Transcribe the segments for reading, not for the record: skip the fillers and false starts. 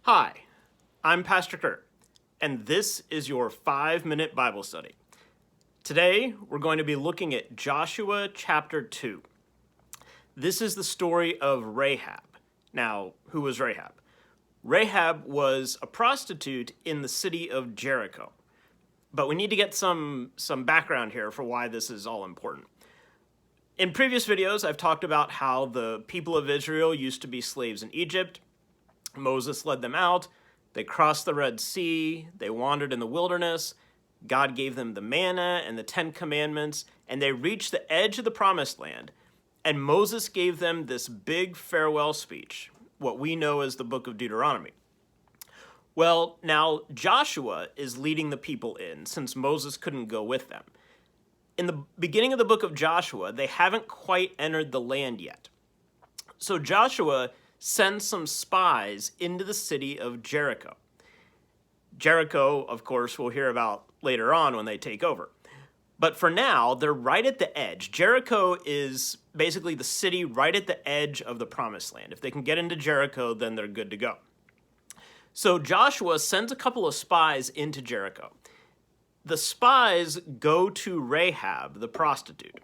Hi, I'm Pastor Kurt, and this is your 5-minute Bible study. Today, we're going to be looking at Joshua chapter 2. This is the story of Rahab. Now, who was Rahab? Rahab was a prostitute in the city of Jericho. But we need to get some background here for why this is all important. In previous videos, I've talked about how the people of Israel used to be slaves in Egypt. Moses led them out. They crossed the Red Sea. They wandered in the wilderness. God gave them the manna and the 10 Commandments, and they reached the edge of the Promised Land. And Moses gave them this big farewell speech, what we know as the book of Deuteronomy. Well, now Joshua is leading the people in, since Moses couldn't go with them. In the beginning of the book of Joshua, they haven't quite entered the land yet. So Joshua sends some spies into the city of Jericho. Jericho, of course, we'll hear about later on when they take over. But for now, they're right at the edge. Jericho is basically the city right at the edge of the Promised Land. If they can get into Jericho, then they're good to go. So Joshua sends a couple of spies into Jericho. The spies go to Rahab, the prostitute.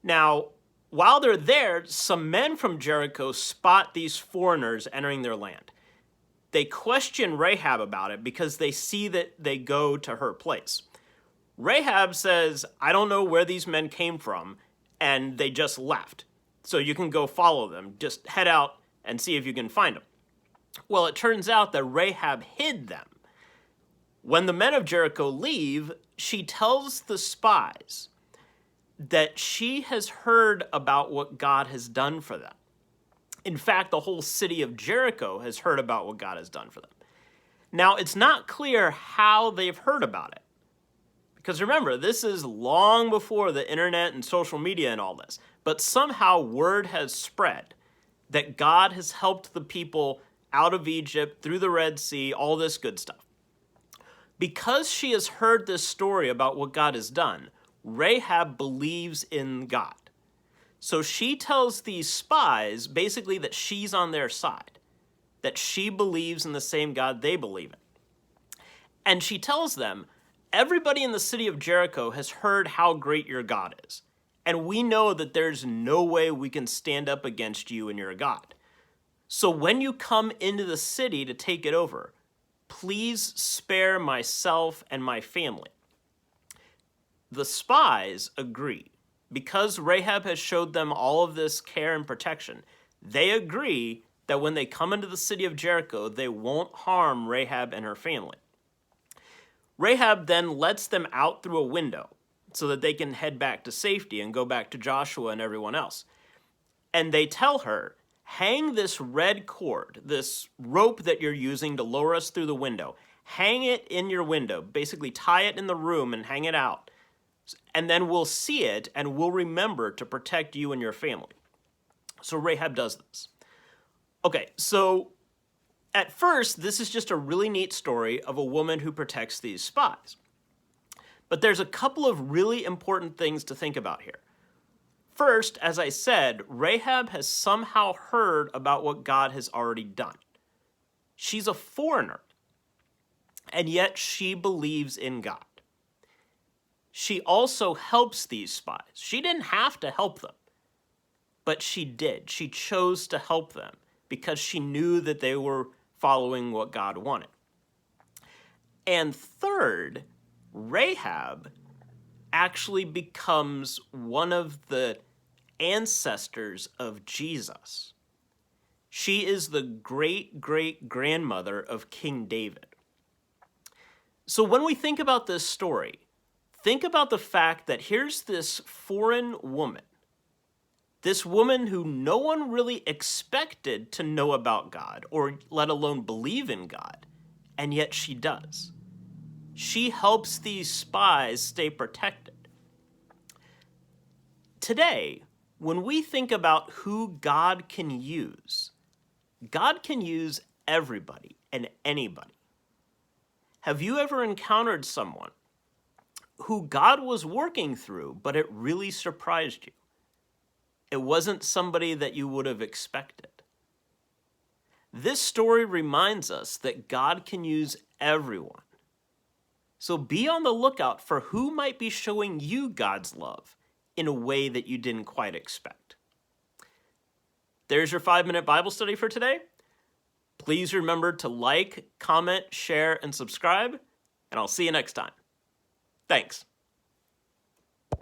Now, while they're there, some men from Jericho spot these foreigners entering their land. They question Rahab about it because they see that they go to her place. Rahab says, "I don't know where these men came from, and they just left. So you can go follow them. Just head out and see if you can find them." Well, it turns out that Rahab hid them. When the men of Jericho leave, she tells the spies that she has heard about what God has done for them. In fact, the whole city of Jericho has heard about what God has done for them. Now, it's not clear how they've heard about it. Because remember, this is long before the internet and social media and all this. But somehow word has spread that God has helped the people out of Egypt, through the Red Sea, all this good stuff. Because she has heard this story about what God has done, Rahab believes in God. So she tells these spies basically that she's on their side, that she believes in the same God they believe in. And she tells them, everybody in the city of Jericho has heard how great your God is, and we know that there's no way we can stand up against you and your God. So when you come into the city to take it over, please spare myself and my family. The spies agree. Because Rahab has showed them all of this care and protection, they agree that when they come into the city of Jericho, they won't harm Rahab and her family. Rahab then lets them out through a window so that they can head back to safety and go back to Joshua and everyone else. And they tell her, hang this red cord, this rope that you're using to lower us through the window, hang it in your window, basically tie it in the room and hang it out. And then we'll see it and we'll remember to protect you and your family. So Rahab does this. Okay, so at first, this is just a really neat story of a woman who protects these spies. But there's a couple of really important things to think about here. First, as I said, Rahab has somehow heard about what God has already done. She's a foreigner, and yet she believes in God. She also helps these spies. She didn't have to help them, but she did. She chose to help them because she knew that they were following what God wanted. And third, Rahab actually becomes one of the ancestors of Jesus. She is the great-great-grandmother of King David. So when we think about this story, think about the fact that here's this foreign woman, this woman who no one really expected to know about God or let alone believe in God, and yet she does. She helps these spies stay protected. Today, when we think about who God can use everybody and anybody. Have you ever encountered someone who God was working through, but it really surprised you? It wasn't somebody that you would have expected. This story reminds us that God can use everyone. So be on the lookout for who might be showing you God's love in a way that you didn't quite expect. There's your 5-minute Bible study for today. Please remember to like, comment, share, and subscribe, and I'll see you next time. Thanks.